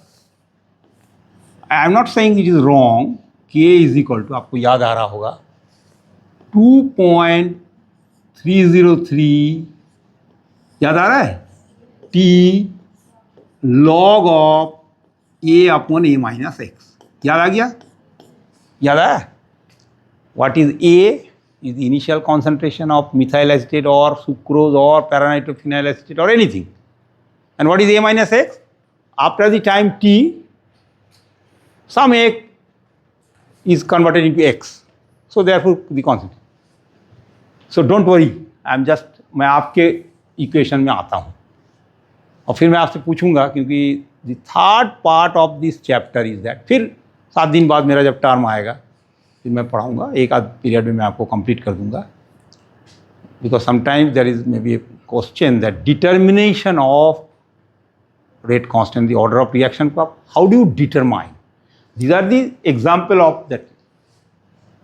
I am not saying it is wrong. K is equal to, आपको याद आ रहा होगा, 2.303, याद आ रहा है, T log of A upon A minus X. याद आ गया? याद आया? What is A? Is the initial concentration of methyl acetate or sucrose or para-nitrophenyl acetate or anything. And what is A minus X? After the time T, some A is converted into X. So therefore the concentration. So don't worry, मैं आपके equation में आता हूँ और फिर मैं आपसे पूछूंगा, क्योंकि the third part of this chapter is that, फिर 7 दिन बाद मेरा जब टर्म आएगा फिर मैं पढ़ाऊंगा, एक आध पीरियड में मैं आपको कंप्लीट कर दूंगा, because sometimes there is may be a question that determination of rate constant, the order of reaction को आप how do you determine, these are the example of that.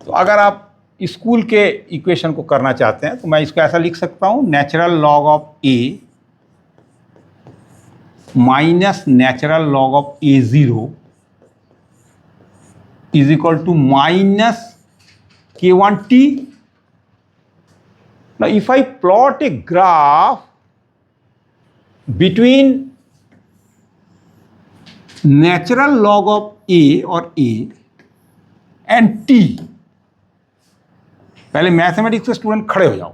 तो अगर आप स्कूल के इक्वेशन को करना चाहते हैं तो मैं इसको ऐसा लिख सकता हूँ, natural log of A minus natural log of A0 is equal to minus K1T. Now if I plot a graph between natural log of A or A and T, पहले मैथमेटिक्स के स्टूडेंट खड़े हो जाओ.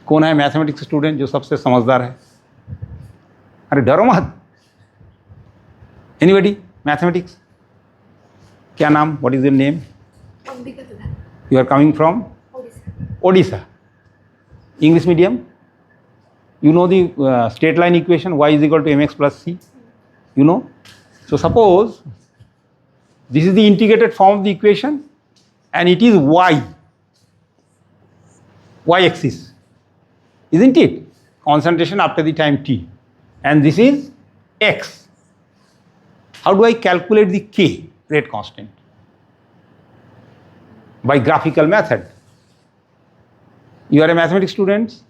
कौन है mathematics student जो सबसे समझदार है? अरे डरो मत. Anybody mathematics? क्या नाम? What is your name? Ambika Sudha. You are coming from Odisha. Odisha. English medium. You know the straight line equation, y is equal to mx plus c. You know? So suppose this is the integrated form of the equation and it is y axis, isn't it? Concentration after the time t. And this is x. How do I calculate the k, rate constant? By graphical method. You are a mathematics student.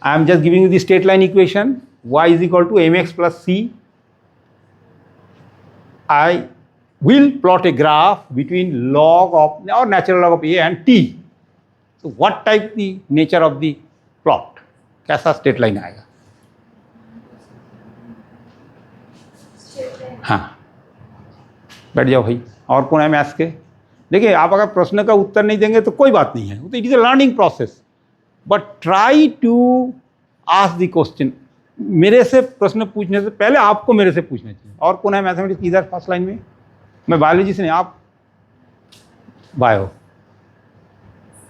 I am just giving you the straight line equation, y is equal to mx plus c. I will plot a graph between log of or natural log of a and t. So what type the nature of the plot? कैसा straight line आएगा? हाँ, बैठ जाओ भाई. और कौन है maths के? देखिए, आप अगर प्रश्न का उत्तर नहीं देंगे तो कोई बात नहीं है, तो it is a learning process, but try to ask the question. मेरे से प्रश्न पूछने से पहले आपको मेरे से पूछना चाहिए. और कौन है मैथमेटिक्स इधर फर्स्ट लाइन में? मैं बायोलॉजी से नहीं, आप बायो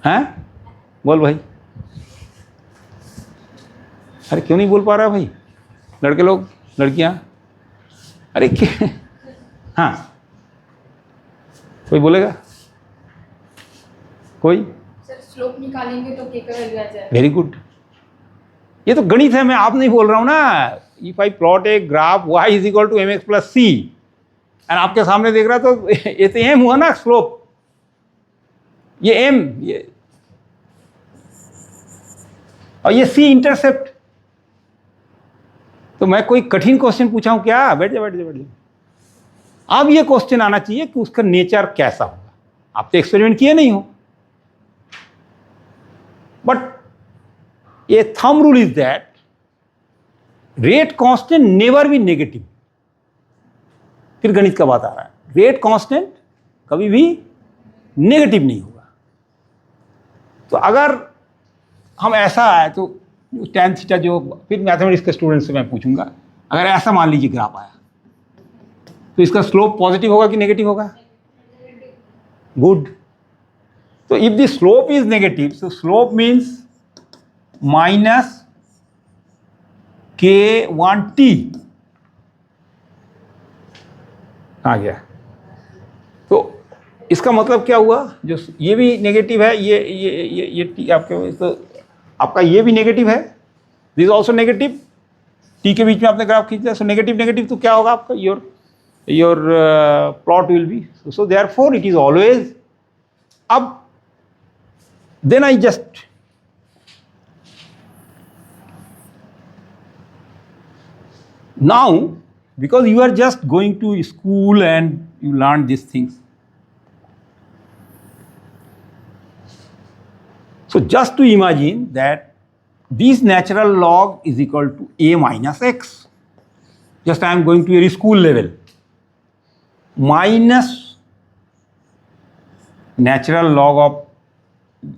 हैं? बोल भाई. अरे क्यों नहीं बोल पा रहा भाई? लड़के लोग, लड़कियां, अरे क्या? हाँ, कोई बोलेगा? कोई? सर स्लोप निकालेंगे तो के का वैल्यू आ जाएगा. Very good. ये तो गणित है, मैं आप नहीं बोल रहा हूँ ना. If I plot a graph y is equal to mx plus c and आपके सामने देख रहा तो ये तो m हुआ ना स्लोप, ये m, ये और ये c इंटरसेप्ट. तो मैं कोई कठिन क्वेश्चन पूछा हूँ क्या? बैठ जाओ बैठ जाओ बैठ जाओ. अब ये क्वेश्चन आना चाहिए कि उसका नेचर कैसा होगा. आप तो एक्सपेरिमेंट किए नहीं हो, but a thumb rule is that rate constant never be negative. फिर गणित का बात आ रहा है, रेट कांस्टेंट कभी भी नेगेटिव नहीं होगा. तो अगर हम ऐसा आए तो tan थीटा जो, फिर मैथमेटिक्स के स्टूडेंट से मैं पूछूंगा, अगर ऐसा मान लीजिए ग्राफ आया तो इसका स्लोप पॉजिटिव होगा कि नेगेटिव होगा? गुड. तो if the slope is negative, so slope means minus K1T आ गया. तो इसका मतलब क्या हुआ? जो ये भी नेगेटिव है, ये T आपके, तो आपका ये भी नेगेटिव है, दिस ऑल्सो नेगेटिव. T के बीच में आपने ग्राफ खींचा, सो नेगेटिव नेगेटिव, तो क्या होगा आपका? Your plot will be, so therefore it is always अब then I just now, because you are just going to school and you learn these things, so just to imagine that this natural log is equal to a minus x. Just I am going to a school level. Minus natural log of,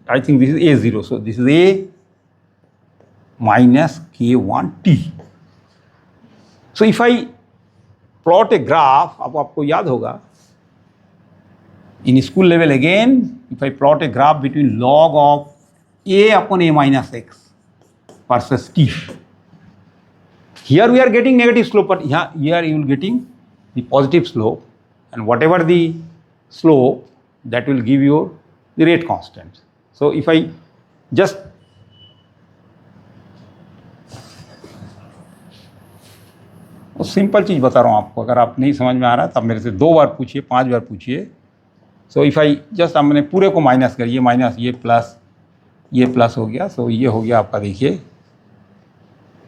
I think this is a0. So this is a minus k1t. So if I plot a graph, अब आपको याद होगा, in school level again, if I plot a graph between log of a upon a minus x versus t. Here we are getting negative slope, but here you will getting the positive slope, and whatever the slope, that will give you the rate constant. So if I just simple चीज़ बता रहा हूँ आपको, अगर आप नहीं समझ में आ रहा है तो आप मेरे से 2 बार पूछिए, 5 बार पूछिए. सो इफ आई जस्ट हमने पूरे को माइनस करिए, माइनस ये प्लस हो गया. सो ये हो गया आपका, देखिए,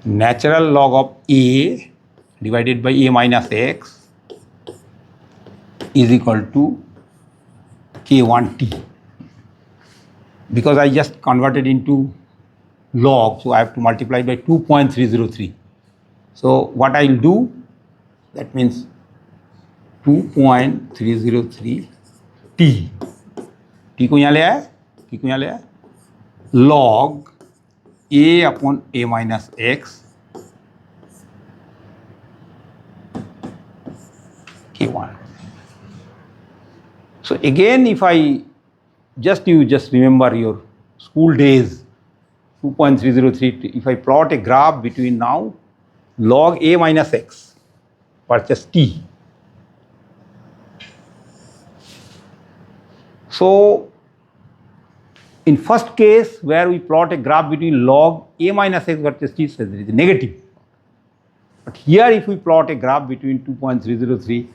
natural log of a divided by a minus x is equal to k1t. Because I just converted into log, so I have to multiply by 2.303. So what I will do, that means 2.303 t. t को यहाँ ले आया, t को यहाँ ले आया, log a upon a minus x k1. So again, if I you just remember your school days, 2.303, if I plot a graph between now log a minus x versus t. So in first case where we plot a graph between log a minus x versus t, so there is a negative. But here if we plot a graph between 2.303,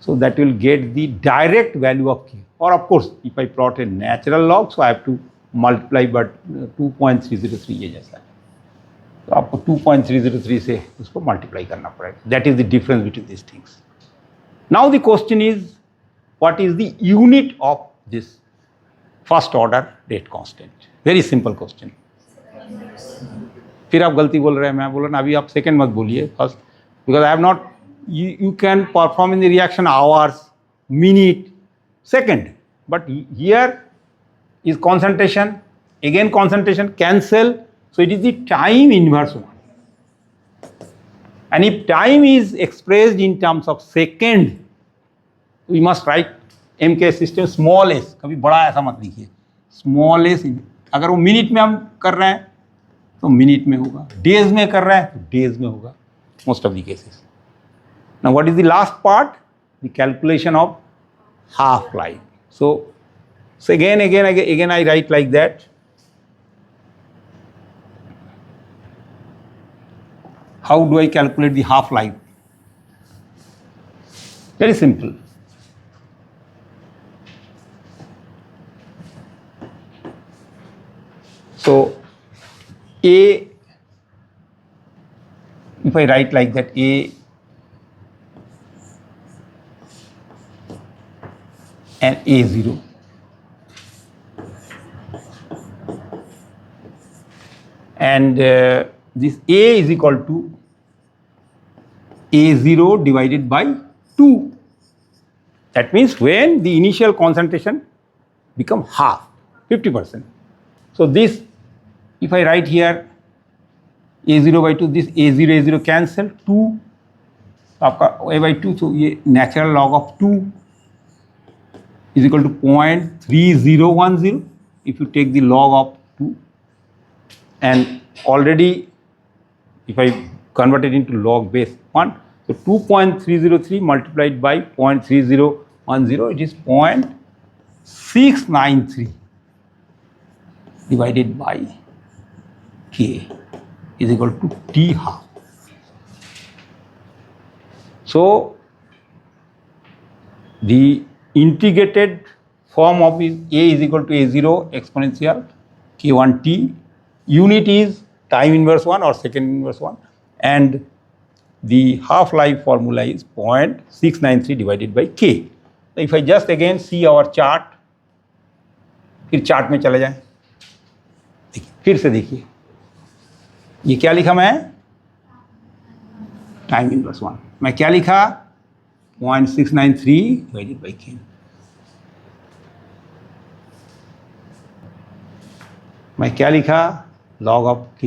so that will get the direct value of k. Or of course, if I plot a natural log, so I have to multiply, but 2.303 ये जैसा है, तो आपको 2.303 से उसको multiply करना पड़ेगा. That is the difference between these things. Now the question is, what is the unit of this first order rate constant? Very simple question. फिर आप गलती बोल रहे हैं, मैं बोल रहा ना, अभी आप सेकेंड मत बोलिए, first, because I have not. You can perform in the reaction hours, minute, second, but here is concentration, again concentration, cancel, so it is the time inverse one. And if time is expressed in terms of second, we must write MK system small s, कभी बड़ा ऐसा मत लिखिए, small s. अगर वो minute में हम कर रहे हैं तो मिनट में होगा, डेज में कर रहे हैं तो डेज में होगा, most of the cases. Now what is the last part? The calculation of half-life. So again I write like that. How do I calculate the half-life? Very simple. So A, if I write like that, A and A0. And this A is equal to A0 divided by 2. That means when the initial concentration become half, 50%. So this, if I write here A0 by 2, this A0 cancel, 2, आपका A by 2, so ये natural log of 2 is equal to 0.3010 if you take the log of 2, and already if I convert it into log base 1, so 2.303 multiplied by 0.3010, it is 0.693 divided by k is equal to t half. So the integrated form of is A is equal to A0 exponential K1T. Unit is time inverse 1 or second inverse 1, and the half-life formula is 0.693 divided by K. So if I just again see our chart, फिर chart में चले जाएं, देखिए फिर से देखिए ये क्या लिखा मैं, टाइम इनवर्स 1, मैं क्या लिखा 0.693 डिवाइडेड बाई K. मैं क्या लिखा log of K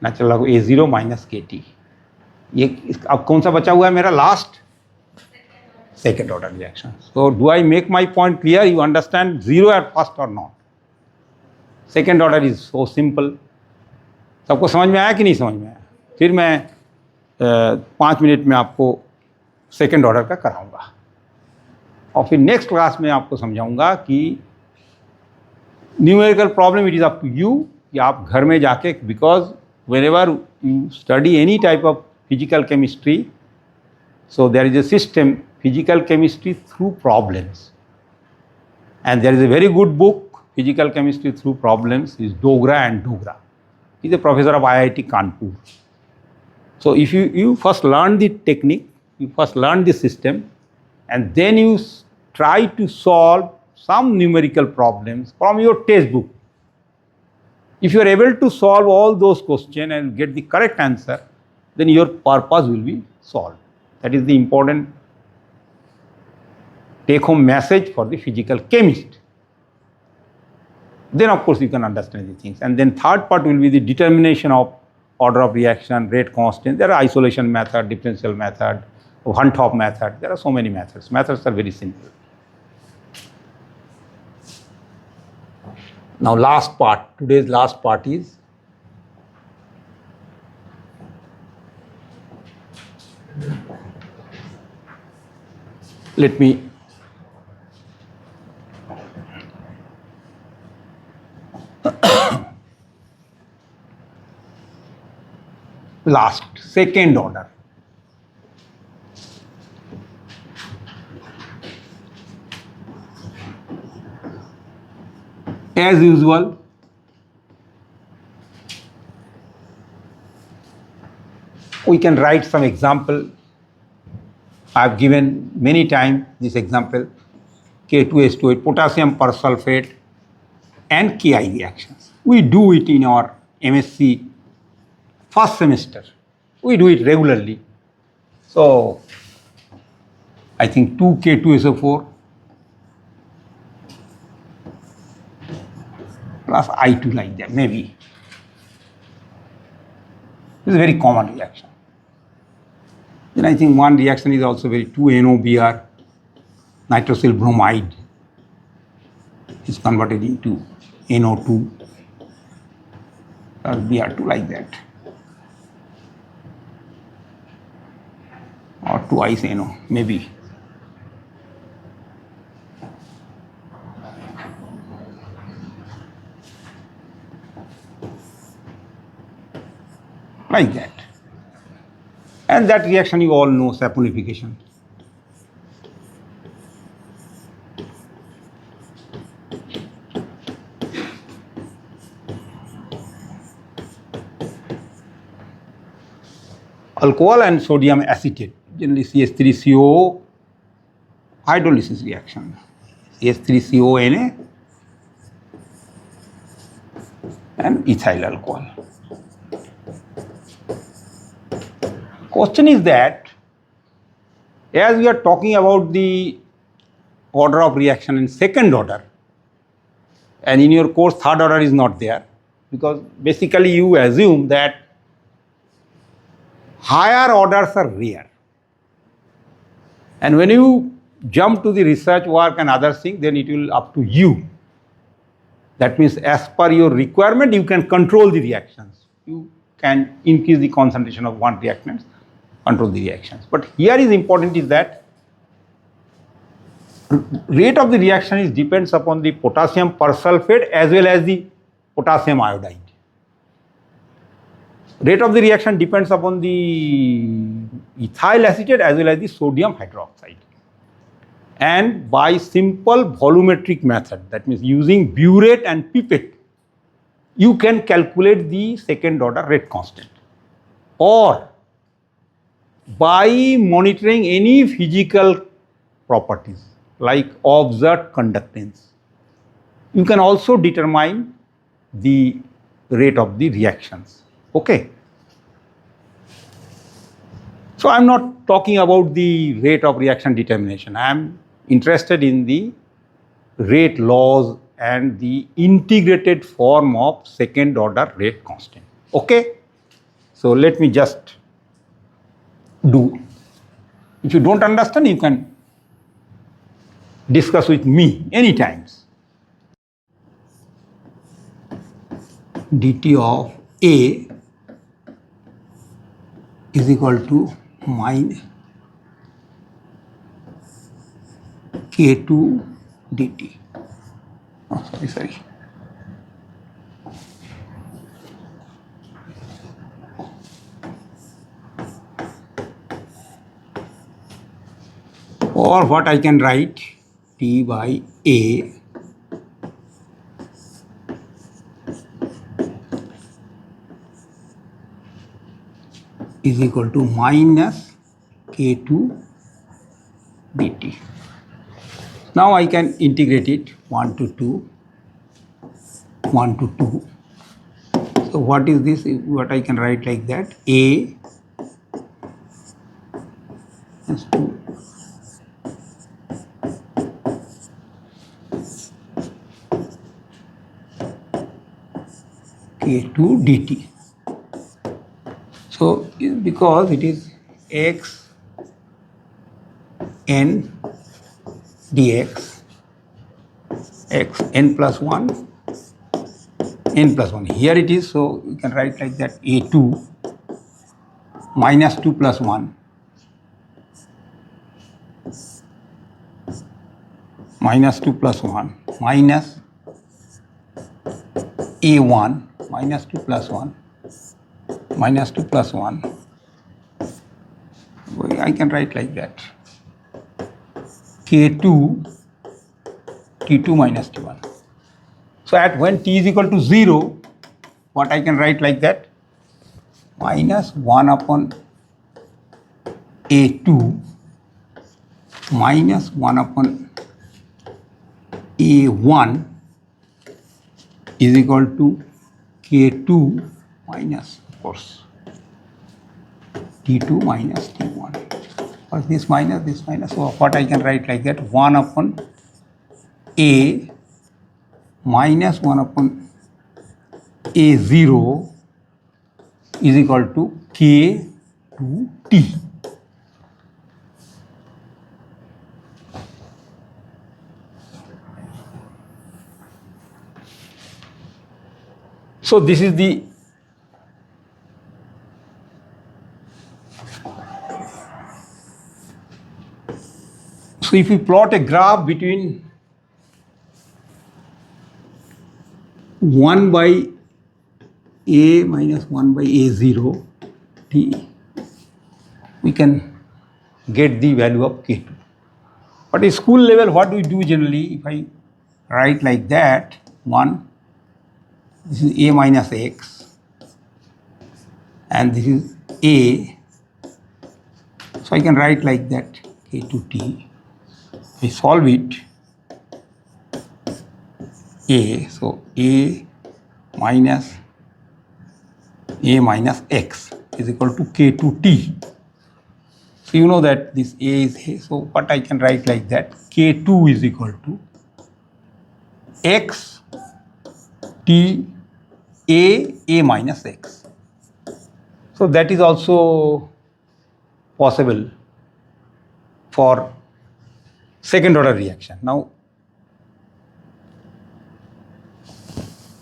natural log A0 minus KT. ये अब कौन सा बचा हुआ है मेरा, last second order reaction. So do I make my point clear? You understand zero at first or not? Second order is so simple. सबको समझ में आया कि नहीं समझ में आया? फिर मैं 5 मिनट में आपको सेकेंड ऑर्डर का कराऊंगा और फिर नेक्स्ट क्लास में आपको समझाऊंगा कि numerical problem it is up to you कि आप घर में जाके, because whenever you study any type of physical chemistry, so there is a system, physical chemistry through problems, and there is a very good book, physical chemistry through problems, is Dogra and Dogra. He is a professor of IIT Kanpur. So if you first learn the technique, you first learn the system, and then you try to solve some numerical problems from your textbook. If you are able to solve all those questions and get the correct answer, then your purpose will be solved. That is the important take-home message for the physical chemist. Then of course you can understand the things. And then third part will be the determination of order of reaction, rate constant. There are isolation method, differential method, Hunt-Hop method. There are so many methods. Methods are very simple. Now last part, today's last part is let me last, second order. As usual, we can write some example. I have given many times this example, K2H2O, potassium persulfate and Ki reactions. We do it in our MSc first semester. We do it regularly. So I think 2K2SO4 plus I2 like that, maybe. This is a very common reaction. Then I think one reaction is also very 2NOBr, nitrosyl bromide is converted into NO2 or Br2 like that, or twice NO maybe. Like that. And that reaction you all know, saponification. Alcohol and sodium acetate, generally CH3CO hydrolysis reaction. CH3CONa and ethyl alcohol. Question is that as we are talking about the order of reaction in second order, and in your course third order is not there, because basically you assume that higher orders are rare, and when you jump to the research work and other things, then it will up to you. That means as per your requirement you can control the reactions. You can increase the concentration of one reactant, control the reactions. But here is important is that rate of the reaction is depends upon the potassium persulfate as well as the potassium iodide. Rate of the reaction depends upon the ethyl acetate as well as the sodium hydroxide. And by simple volumetric method, that means using burette and pipette, you can calculate the second order rate constant. Or by monitoring any physical properties like observed conductance, you can also determine the rate of the reactions. Okay. So I'm not talking about the rate of reaction determination. I am interested in the rate laws and the integrated form of second order rate constant. Okay. So let me just do. If you don't understand, you can discuss with me anytime. dt of A is equal to minus K2 dt. Oh, sorry. Or what I can write, T by A is equal to minus K2 dt. Now I can integrate it 1 to 2, 1 to 2. So what is this? What I can write like that? A is 2 K2 dt. So because it is x n dx, x n plus 1, n plus 1. Here it is, so you can write like that A2 minus 2 plus 1 minus 2 plus 1 minus A1 minus 2 plus 1 minus 2 plus 1. I can write like that. K2 T2 minus T1. So at when T is equal to 0, what I can write like that? Minus 1 upon A2 minus 1 upon A1 is equal to K2 minus, of course, T2 minus T1. Or this minus, so what I can write like that? 1 upon A minus 1 upon A0 is equal to K2T. So this is the so if you plot a graph between 1 by A minus 1 by A0 T, we can get the value of K2. But at school level, what we do generally, if I write like that, 1, this is A minus X, and this is A, so I can write like that K2T. I solve it, A, so A minus X is equal to K2T. So you know that this A is A, so what I can write like that, K2 is equal to X T A minus X. So that is also possible for second order reaction. Now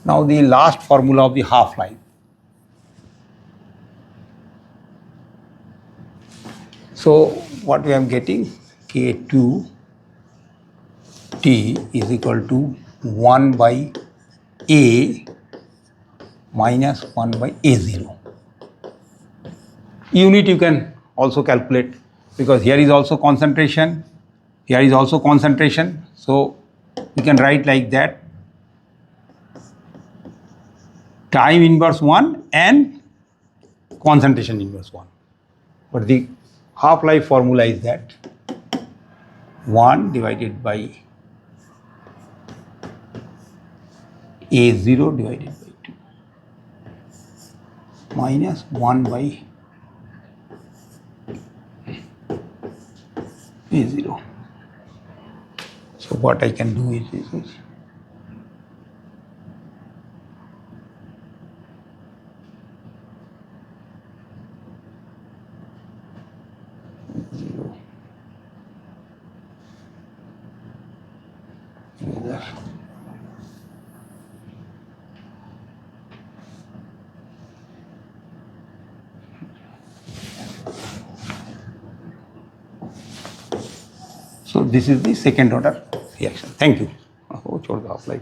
the last formula of the half-life. So what we are getting, K2 T is equal to 1 by A minus 1 by A0. Unit you can also calculate, because here is also concentration, Here is also concentration. So we can write like that. Time inverse 1 and concentration inverse 1. But the half-life formula is that 1 divided by A0 divided by 2 minus 1 by A0. So what I can do is this. So this is the second order reaction. Thank you. Oh, छोड़ दो आप like